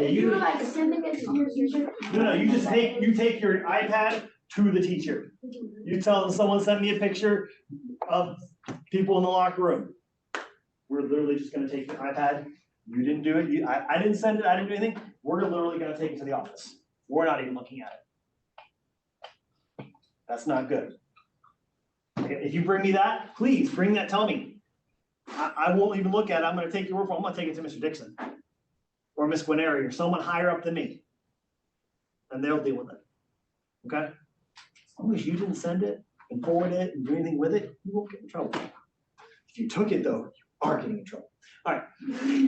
Yeah, You're like sending it to your teacher. No, you just take your iPad to the teacher. You tell them someone sent me a picture of people in the locker room. We're literally just gonna take your iPad. You didn't do it. I didn't send it. I didn't do anything. We're literally gonna take it to the office. We're not even looking at it. That's not good. If you bring me that, please bring that. Tell me. I won't even look at it. I'm gonna take your word for it. I'm gonna take it to Mr. Dixon or Miss Guineri or someone higher up than me, and they'll deal with it. Okay? As long as you didn't send it and forward it and do anything with it, you won't get in trouble. If you took it though, you are getting in trouble. All right,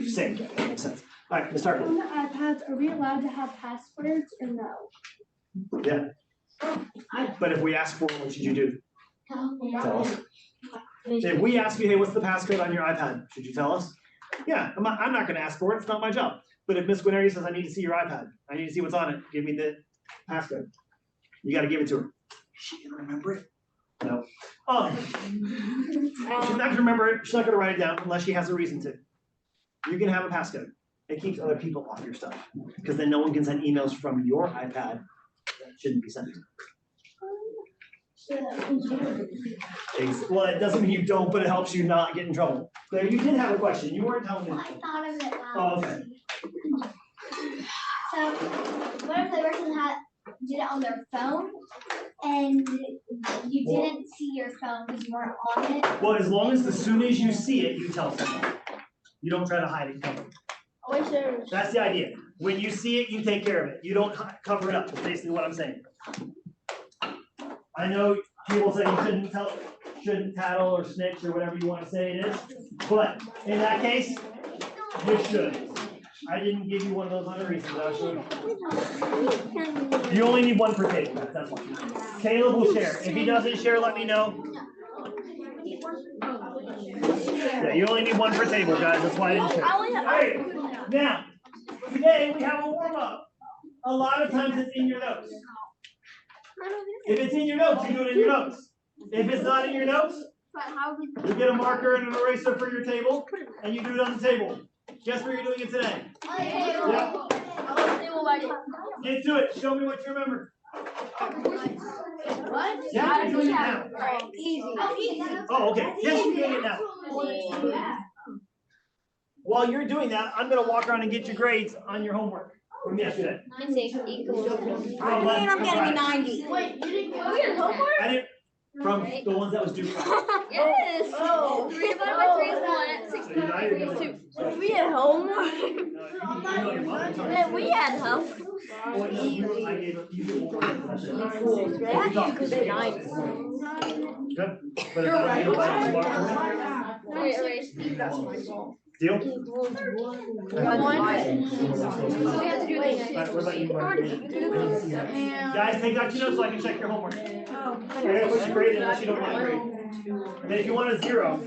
same, that makes sense. All right, let's start. On the iPads, are we allowed to have passwords or no? Yeah. But if we ask for it, what should you do? Tell us. If we ask you, hey, what's the passcode on your iPad? Should you tell us? Yeah, I'm not gonna ask for it. It's not my job. But if Miss Guineri says, I need to see your iPad, I need to see what's on it, give me the passcode. You gotta give it to her. She can remember it. No. She's not gonna remember it. She's not gonna write it down unless she has a reason to. You can have a passcode. It keeps other people off your stuff because then no one can send emails from your iPad that shouldn't be sent. Well, it doesn't mean you don't, but it helps you not get in trouble. Claire, you did have a question. You weren't telling me. I thought of it. Oh, okay. So, what if the person did it on their phone and you didn't see your phone because you weren't on it? Well, as soon as you see it, you tell someone. You don't try to hide it. That's the idea. When you see it, you take care of it. You don't cover it up. That's basically what I'm saying. I know people say you shouldn't tattle or snitch or whatever you want to say it is, but in that case, you should. I didn't give you one of those other reasons. I was showing you. You only need one per table. That's why. Caleb will share. If he doesn't share, let me know. Yeah, you only need one per table, guys. That's why I didn't share. Hey, now, today we have a warm-up. A lot of times it's in your notes. If it's in your notes, you do it in your notes. If it's not in your notes, you get a marker and an eraser for your table, and you do it on the table. Guess where you're doing it today? Yeah. Get to it. Show me what you remember. What? Yeah, you're doing it now. Easy. Oh, okay. Yes, you're doing it now. While you're doing that, I'm going to walk around and get your grades on your homework from yesterday. I'm getting a 90. Wait, you didn't get homework? I didn't. From the ones that was due from. Yes. Oh. 3 divided by 3 is 1. 6 divided by 3 is 2. We had homework. We had homework. Good. You're right. Wait, erase. That's my fault. Deal? We have to do it again. What about you, Mark? Guys, take out your notes so I can check your homework. You're gonna put your grade in unless you don't want a grade. And then if you want a 0.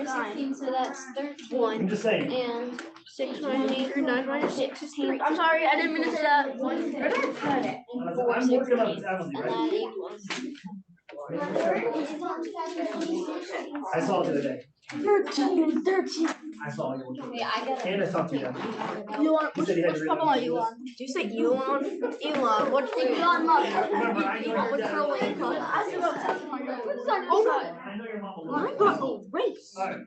16, so that's 13. I'm just saying. And 6 minus 8 or 9 minus 6 is 3. I'm sorry, I didn't mean to say that. I'm looking up, it's Emily, right? I saw it the other day. 13. I saw it. Yeah, I got it. And I talked to you. Elon, He said he had to which read couple are you on? Did you say Elon? Elon, what's Elon Musk? Remember, I know your dad. I know your mom will I love got it. a race. All right.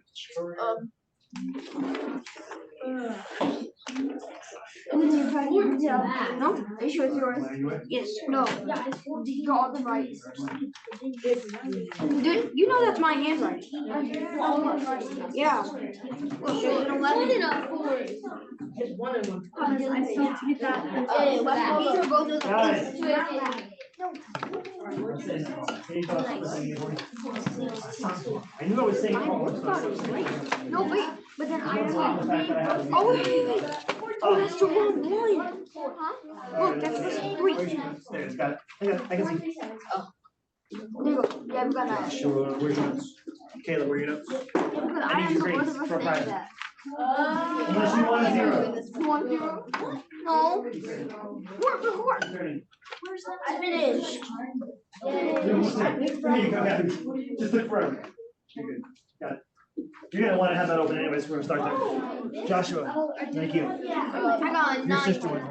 No? Are you sure it's yours? Are you in? Yes. No. You're on the right. Dude, you know that's my handwriting. Yeah. One and a 4. Hey, these are both of Guys. them. I knew I was saying it wrong. No, wait, but then I oh, wait. Oh, that's the wrong one. Look, that's the 3. There, it's got it. I can see. There you go. Yeah, we got that. Sure, where's your notes? Kayla, where are your notes? Because I need your grades for private. Unless you want a 0. You want 0? No. Work. Where's that? I finished. Here you go, guys. Just look forever. You're good. Got it. You're gonna wanna have that open anyways, we're gonna start there. Joshua, thank you. I got a Your 9. sister was.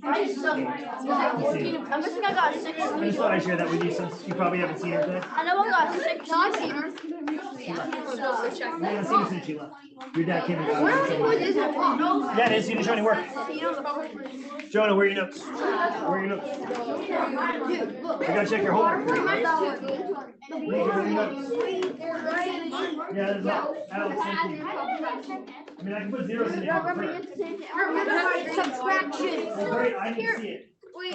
I suck. I'm guessing I got 6. I just thought I'd share that with you since you probably haven't seen her today. I know I got 6. No, I've seen her. You haven't seen her since she left. Your dad came and got Where her. is it? Yeah, it is. You didn't show any work. Jonah, where are your notes? Where are your notes? I gotta check your homework. Where are your notes? Yeah, there's not. I don't think. I mean, I can put zeros in there. Subtraction. Oh, great, I didn't see it. Wait,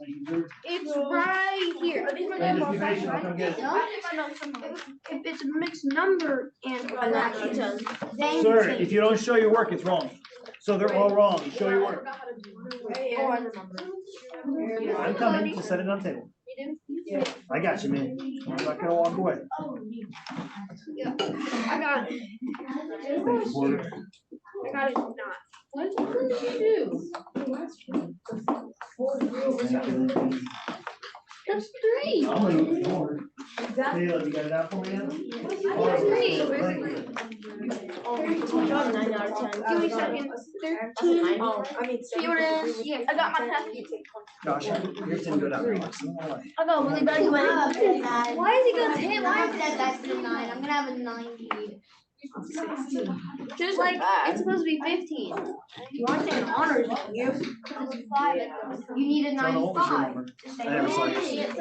It's it's right here. Just be patient, I'll come get it. If it's a mixed number and an actual Sir, if you don't show your work, it's wrong. So they're all wrong. Show your work. I'm coming, just set it on the table. I got you, man. I'm not gonna walk away. I got it. I got it not. What did you do? That's 3. I'm gonna move forward. Caleb, you got it out for me yet? Oh, thank you. Give me a second. 13. Here it is. I got my test. Josh, yours didn't go down very much. I got really bad. Why is it gonna hit? Why is that that's the 9? I'm gonna have a 90. Just like it's supposed to be 15. You want to say an honors, you? You need a Jonah, what was your 95. number? I never saw yours.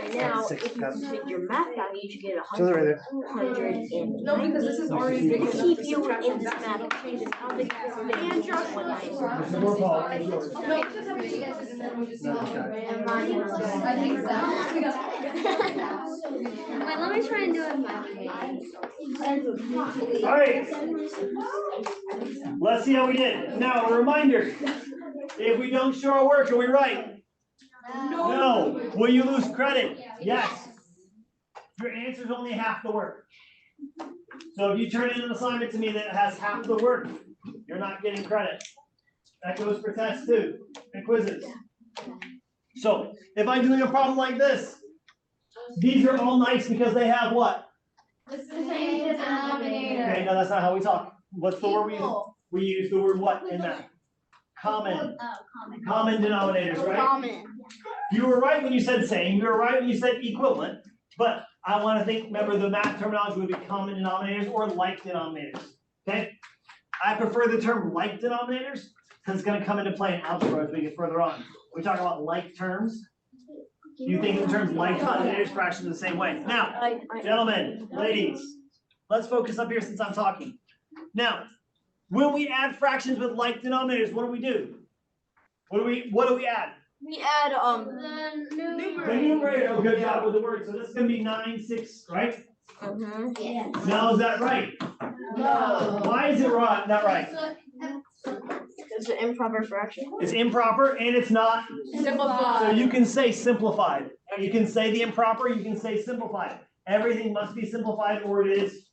And now, Six, if you got it. take your math value, you should get So they're right there. 100 and No, because this is already big enough. keep you in this math. Changes how big your And Joshua. This is more Paul, it's yours. No, just have to get this. No, it's got it. I think so. Wait, let me try and do it my way. All right. Let's see how we did. Now, a reminder, if we don't show our work, are we right? No. Will you lose credit? Yes. Your answer is only half the work. So if you turn in an assignment to me that has half the work, you're not getting credit. That goes for tests too, and quizzes. So if I'm doing a problem like this, these are all nice because they have what? It's the same denominator. Okay, no, that's not how we talk. What's the word we use? We use the word what in that? Common. Common denominators, right? Common. You were right when you said same, you were right when you said equivalent, but I want to think, remember the math terminology would be common denominators or like denominators, okay? I prefer the term like denominators because it's going to come into play in algebra as we get further on. We talk about like terms. You think in terms like denominators, fractions the same way. Now, gentlemen, ladies, let's focus up here since I'm talking. Now, when we add fractions with like denominators, what do we do? What do we add? We add The The numerator. numerator. Oh, good job with the word. So this is gonna be 9, 6, right? Yes. Now is that right? No. Why is it right? Not right. It's an improper fraction. It's improper and it's not. So Simplify. you can say simplified. You can say the improper. You can say simplified. Everything must be simplified or it is.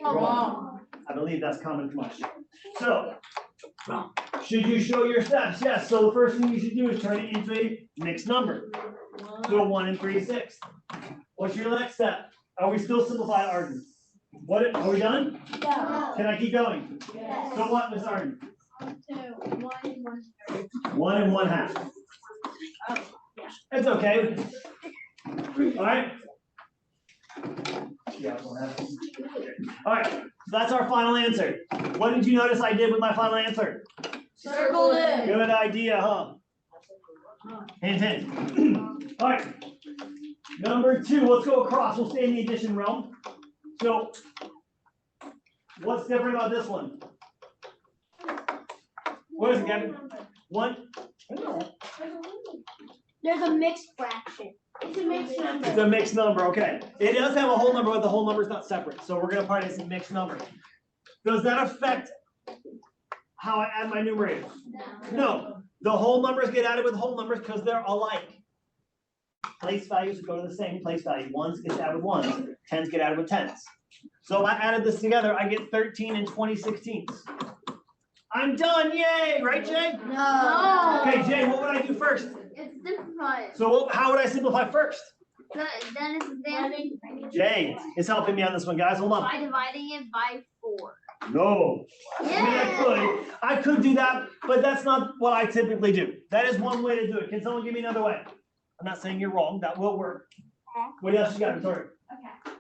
Wrong. I believe that's common much. So, should you show your steps? Yes. So the first thing you should do is turn it into a mixed number. So 1 and 3/6. What's your next step? Are we still simplified, Arden? What? Are we done? Yeah. Can I keep going? Yes. So what, Miss Arden? 2, 1, 1. 1 and 1/2. It's okay. All right. Yeah, 1/2. All right. So that's our final answer. What did you notice I did with my final answer? Circle it. Good idea, huh? Hint, hint. All right. Number 2, let's go across. We'll stay in the addition realm. So, what's different about this one? What is it, Gavin? 1? There's a mixed fraction. It's a mixed number. It's a mixed number, okay. It does have a whole number, but the whole number is not separate. So we're gonna part it as a mixed number. Does that affect how I add my numerators? No. The whole numbers get added with whole numbers because they're alike. Place values go to the same place value. Ones get added with ones. Tens get added with tens. So if I added this together, I get 13 and 20/16. I'm done, yay! Right, Jay? No. Okay, Jay, what would I do first? It's simplified. So how would I simplify first? Jay is helping me on this one, guys. Hold on. By dividing it by 4. No. I mean, I could do that, but that's not what I typically do. That is one way to do it. Can someone give me another way? I'm not saying you're wrong. That will work. What else you got, Victoria? Okay.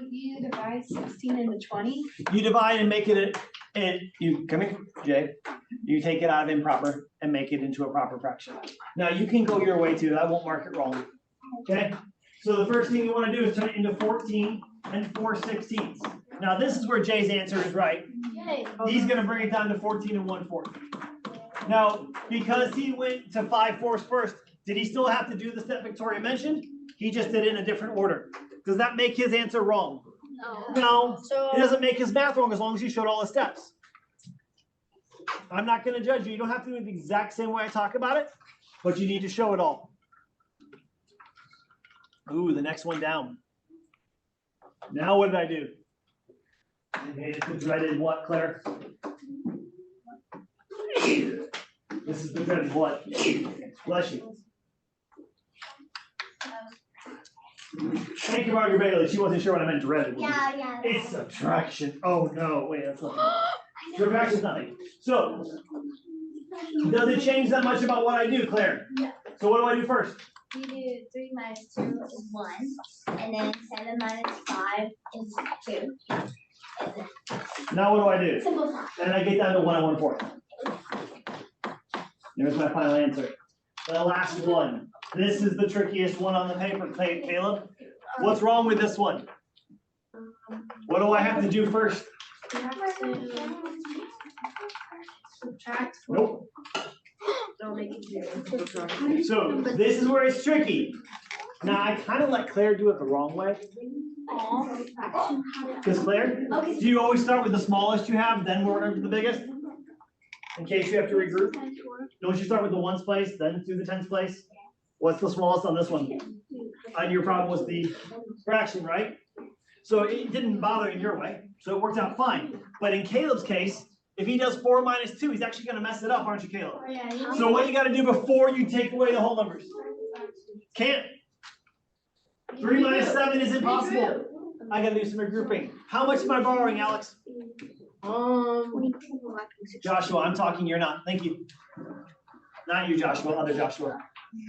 You divide 16 into 20. You divide and make it and you come here, Jay. You take it out of improper and make it into a proper fraction. Now you can go your way too. I won't mark it wrong. Okay. So the first thing you want to do is turn it into 14 and 4/16. Now this is where Jay's answer is right. He's going to bring it down to 14 and 1/4. Now, because he went to 5/4 first, did he still have to do the step Victoria mentioned? He just did it in a different order. Does that make his answer wrong? No. It doesn't make his math wrong as long as you showed all the steps. I'm not going to judge you. You don't have to do it the exact same way I talk about it, but you need to show it all. Ooh, the next one down. Now what did I do? I made it the dreaded what, Claire? This is the dreaded what? Bless you. Thank you, Margaret Bailey. She wasn't sure what I meant dreaded. Yeah. It's subtraction. Oh no, wait, that's not. Subtraction is nothing. So, does it change that much about what I do, Claire? Yeah. So what do I do first? You do 3 minus 2 is 1, and then 7 minus 5 is 2. And then Now what do I do? simplify. And I get down to 1 and 1/4. There's my final answer. The last one. This is the trickiest one on the paper, Caleb. What's wrong with this one? What do I have to do first? You have to subtract. Nope. Don't make it 0. So this is where it's tricky. Now I kind of let Claire do it the wrong way. Because Claire, do you always start with the smallest you have, then work over to the biggest? In case you have to regroup? Don't you start with the ones place, then do the tens place? What's the smallest on this one? And your problem was the fraction, right? So it didn't bother in your way, so it worked out fine. But in Caleb's case, if he does 4 minus 2, he's actually gonna mess it up, aren't you, Caleb? So what you gotta do before you take away the whole numbers? Can't. 3 minus 7 is impossible. I gotta do some regrouping. How much am I borrowing, Alex? Joshua, I'm talking, you're not. Thank you. Not you, Joshua, other Joshua.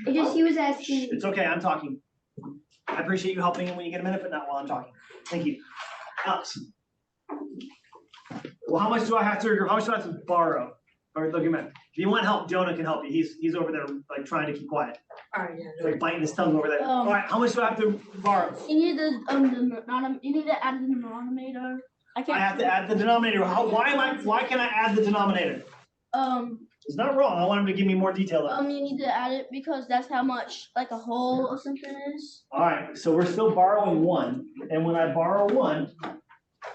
He was asking. It's okay, I'm talking. I appreciate you helping when you get a minute, but not while I'm talking. Thank you. Alex. Well, how much do I have to regroup? How much do I have to borrow? Or look at me. If you want help, Jonah can help you. He's over there like trying to keep quiet. Alright, yeah. He's like biting his tongue over there. All right, how much do I have to borrow? You need to add the denominator. I have to add the denominator. Why can I add the denominator? It's not wrong. I want him to give me more detail. You need to add it because that's how much like a whole or something is. All right, so we're still borrowing 1, and when I borrow 1,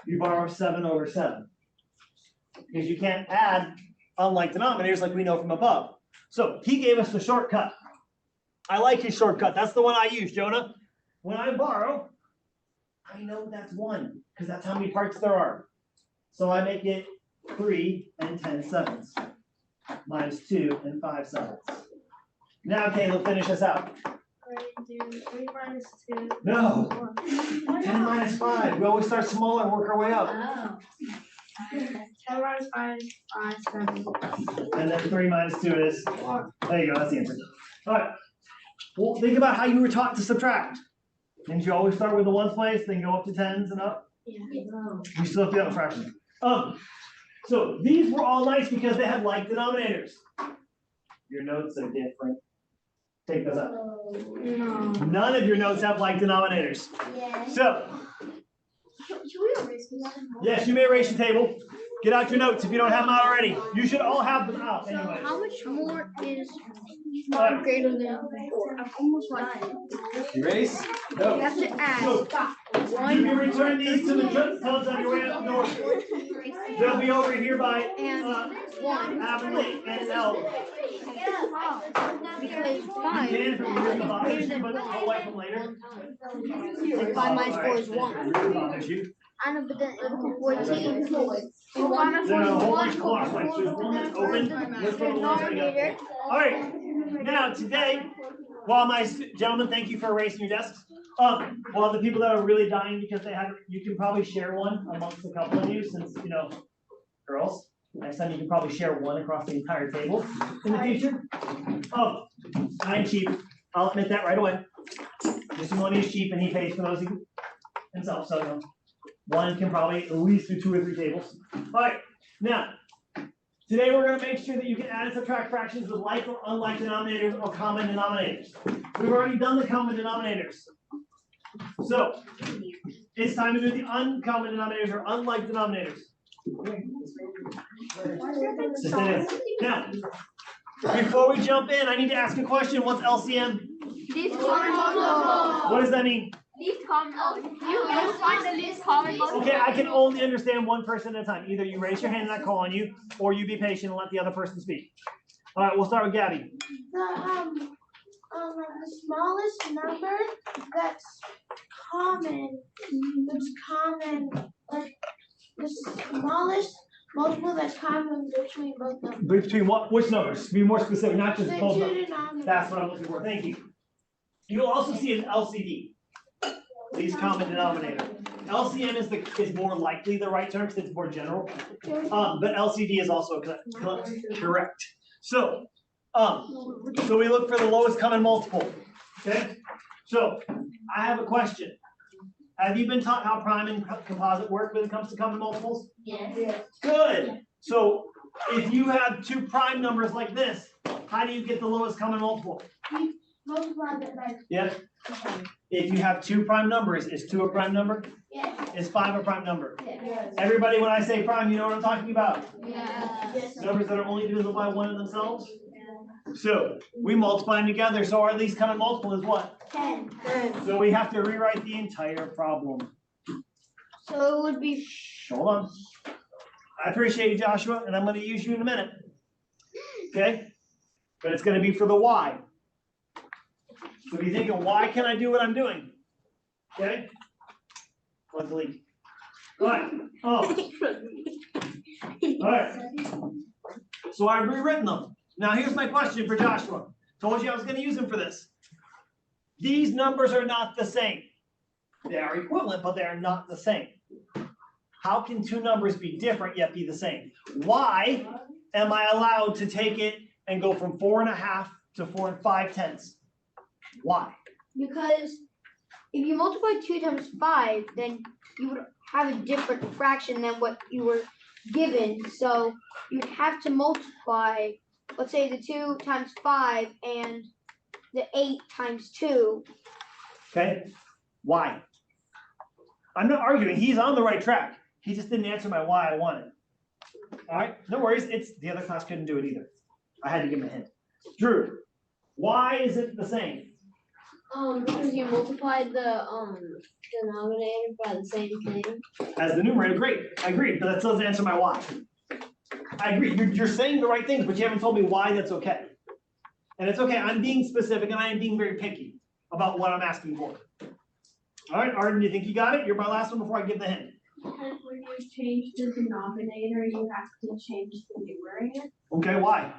you borrow 7 over 7. Because you can't add unlike denominators like we know from above. So he gave us the shortcut. I like his shortcut. That's the one I use, Jonah. When I borrow, I know that's 1, because that's how many parts there are. So I make it 3 and 10/7 minus 2 and 5/7. Now, Caleb, finish us out. Do 3 minus 2. No. 10 minus 5. We always start smaller and work our way up. Oh. 10 minus 5 is 7. And then 3 minus 2 is, there you go, that's the answer. All right. Well, think about how you were taught to subtract. Didn't you always start with the ones place, then go up to tens and up? Yeah. You still have to have a fraction. So these were all nice because they had like denominators. Your notes are different. Take those out. No. None of your notes have like denominators. Yes. So, Should we erase this? yes, you may erase your table. Get out your notes if you don't have them out already. You should all have them out anyway. How much more is Alright. greater than 4? I'm almost done. Erase? You No. have to add So, you can return these to the tubs on your way out the door. They'll be over here by and 1 Avonlea and L. because You 5 can if it really bothers you, but I'll wipe them later. and 5 minus 4 is 1. It really bothers you. I know, but then it'll be 14. No, whole bunch clockwise. There's one that's open. Let's put the ones together. All right. Now today While my gentlemen, thank you for erasing your desks. While the people that are really dying because they have, you can probably share one amongst a couple of you, since you know, girls. Next time you can probably share one across the entire table in the future. I'm cheap. I'll admit that right away. Mr. Maloney is cheap and he pays for those himself, so no. One can probably at least do 2 or 3 tables. All right, now, today we're gonna make sure that you can add and subtract fractions with like or unlike denominators or common denominators. We've already done the common denominators. So, it's time to do the uncommon denominators or unlike denominators. Just it is. Now, before we jump in, I need to ask a question. What's LCM? Least common multiple. What does that mean? Least common multiple. You find the least common multiple. Okay, I can only understand one person at a time. Either you raise your hand and I call on you, or you be patient and let the other person speak. All right, we'll start with Gabby. The smallest number that's common, like the smallest multiple that's common between both numbers. Between what? Which numbers? Be more specific, not just The both two numbers. denominators. That's what I'm looking for. Thank you. You'll also see an LCD, least common denominator. LCM is more likely the right term because it's more general. But LCD is also correct. So, so we look for the lowest common multiple. Okay. So I have a question. Have you been taught how prime and composite work when it comes to common multiples? Yes. Good. So if you have 2 prime numbers like this, how do you get the lowest common multiple? Multiply that by. Yes. If you have 2 prime numbers, is 2 a prime number? Yes. Is 5 a prime number? Yes. Everybody, when I say prime, you know what I'm talking about? Yes. Numbers that are only divisible by 1 in themselves? So we multiply them together, so our least common multiple is what? 10. So we have to rewrite the entire problem. So it would be. Hold on. I appreciate you, Joshua, and I'm going to use you in a minute. Okay? But it's going to be for the y. So if you're thinking, why can I do what I'm doing? Okay? Let's delete. All right. Oh. All right. So I've rewritten them. Now here's my question for Joshua. Told you I was going to use him for this. These numbers are not the same. They are equivalent, but they are not the same. How can 2 numbers be different yet be the same? Why am I allowed to take it and go from 4.5 to 4 5/10? Why? Because if you multiply 2 times 5, then you would have a different fraction than what you were given. So you'd have to multiply, let's say, the 2 times 5 and the 8 times 2. Okay? Why? I'm not arguing. He's on the right track. He just didn't answer my why I wanted. All right? No worries. It's the other class couldn't do it either. I had to give him a hint. Drew, why is it the same? Because you multiplied the denominator by the same thing. As the numerator, great. I agree, but that doesn't answer my why. I agree. You're saying the right things, but you haven't told me why that's okay. And it's okay. I'm being specific and I am being very picky about what I'm asking for. All right, Arden, you think you got it? You're my last one before I give the hint. When you change the denominator, you have to change the numerator. Okay, why?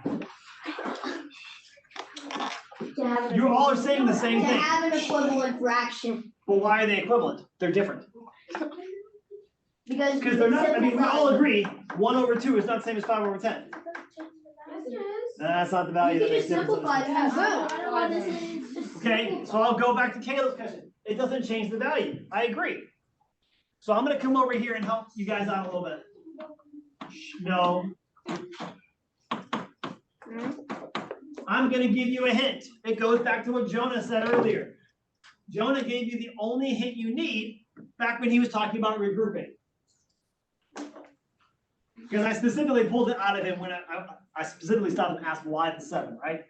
You all are saying the same To thing. have an equivalent fraction. Well, why are they equivalent? They're different. Because Because they're not, I mean, we all agree 1/2 is not the same as 5/10. Yes, it is. That's not the You value can that makes just difference. simplify it and boom. I don't want this. Okay, so I'll go back to Caleb's question. It doesn't change the value. I agree. So I'm gonna come over here and help you guys out a little bit. No. I'm gonna give you a hint. It goes back to what Jonah said earlier. Jonah gave you the only hint you need back when he was talking about regrouping. Because I specifically pulled it out of him when I specifically stopped and asked why the 7, right?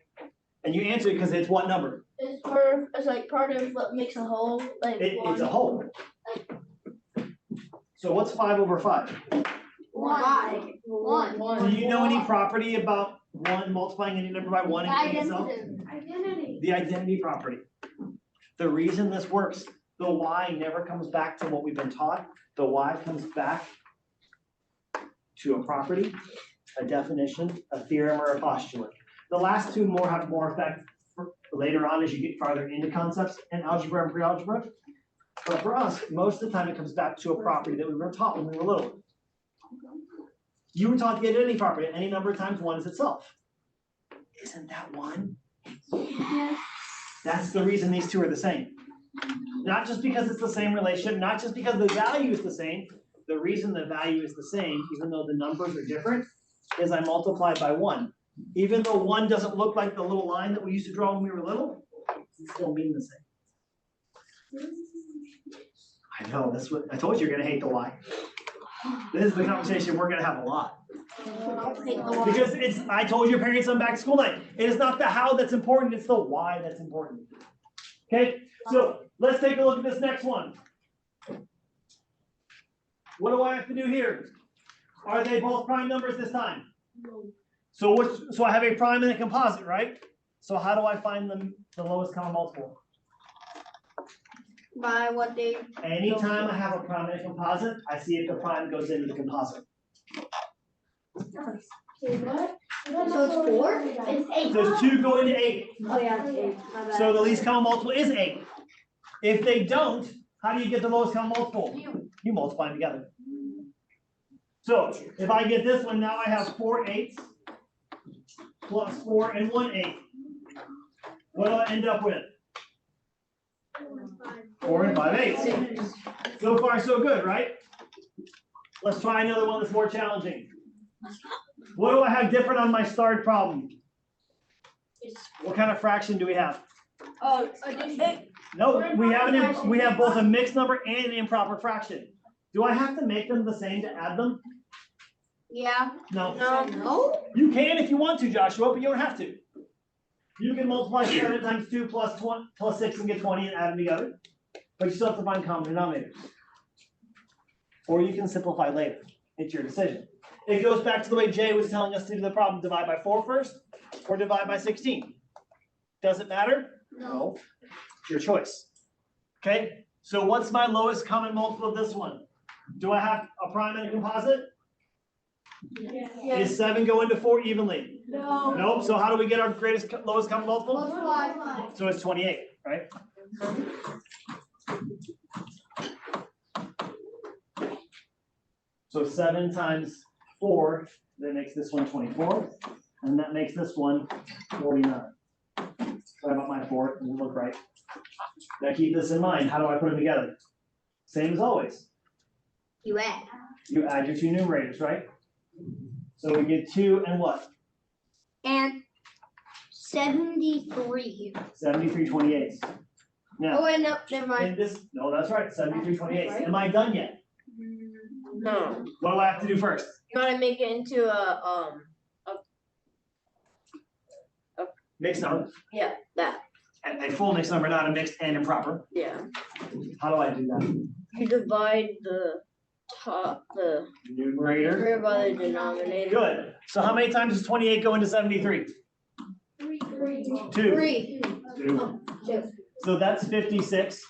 And you answered because it's what number? It's like part of what makes a whole, like It's a whole. So what's 5/5? One. Do you know any property about 1 multiplying any number by 1 and itself? identity. The identity property. The reason this works, the y never comes back to what we've been taught. The y comes back to a property, a definition, a theorem, or a postulate. The last 2 have more effect later on as you get farther into concepts in algebra and pre-algebra. But for us, most of the time it comes back to a property that we were taught when we were little. You were taught to get any property, any number of times one is itself. Isn't that one? That's the reason these two are the same. Not just because it's the same relationship, not just because the value is the same. The reason the value is the same, even though the numbers are different, is I multiply by one. Even though one doesn't look like the little line that we used to draw when we were little, it still mean the same. I know, that's what I told you you're gonna hate the why. This is the conversation we're gonna have a lot. Because I told your parents on back to school night, it is not the how that's important, it's the why that's important. Okay, so let's take a look at this next one. What do I have to do here? Are they both prime numbers this time? So I have a prime and a composite, right? So how do I find the lowest common multiple? By what they. Anytime I have a prime and a composite, I see if the prime goes into the composite. So it's 4? It's 8. Does 2 go into 8? Oh, yeah, it's 8. My bad. So the least common multiple is 8. If they don't, how do you get the lowest common multiple? You multiply them together. So if I get this one, now I have 4 8s plus 4 and 1 8. What do I end up with? 4 and 5 8s. So far, so good, right? Let's try another one that's more challenging. What do I have different on my starred problem? What kind of fraction do we have? Addition. No, we have both a mixed number and an improper fraction. Do I have to make them the same to add them? Yeah. No. No? You can if you want to, Joshua, but you don't have to. You can multiply 7 times 2 plus 6 and get 20 and add them together. But you still have to find common denominators. Or you can simplify later. It's your decision. It goes back to the way Jay was telling us to do the problem. Divide by 4 first, or divide by 16. Does it matter? No. It's your choice. Okay? So what's my lowest common multiple of this one? Do I have a prime and a composite? Is 7 go into 4 evenly? No. Nope. So how do we get our lowest common multiple? Multiply. So it's 28, right? So 7 times 4, that makes this one 24, and that makes this one 49. Sorry about my 4, it didn't look right. Now keep this in mind, how do I put them together? Same as always. You add. You add your two numerators, right? So we get 2 and what? And 73. 73 28. Oh, Now, wait, no, never mind. in this, no, that's right, 73 28. Am I done yet? No. What do I have to do first? You gotta make it into a Mixed number. yeah, that. A full mixed number, not a mixed and improper. Yeah. How do I do that? You divide the Numerator. numerator by the denominator. Good. So how many times does 28 go into 73? 2. 3. 2. So that's 56.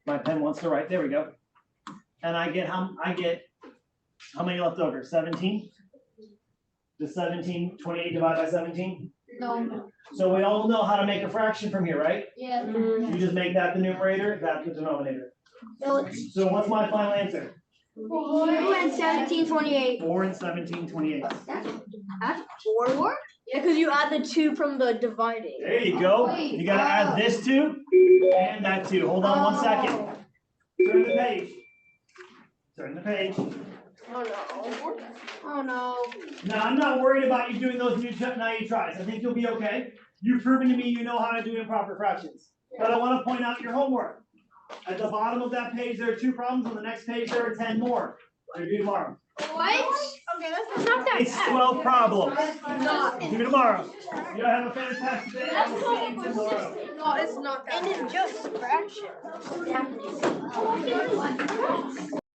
My pen wants to write. There we go. And I get how many left over? 17? Does 28 divide by 17? No. So we all know how to make a fraction from here, right? Yeah. You just make that the numerator, that's the denominator. So what's my final answer? 4 and 17, 28. 4 and 17, 28. That's 4? Yeah, because you add the 2 from the dividing. There you go. Wait, You gotta add this 2 and that 2. Hold on 1 second. Turn the page. Turn the page. Oh no. Oh no. Now, I'm not worried about you doing those naive tries. I think you'll be okay. You've proven to me you know how to do improper fractions. But I want to point out your homework. At the bottom of that page, there are 2 problems. On the next page, there are 10 more. What do you do tomorrow? What? Okay, that's not that It's 12 problems. Not. See you tomorrow. You have a fantastic day. I will see you tomorrow. No, it's not that. And it's just fractions.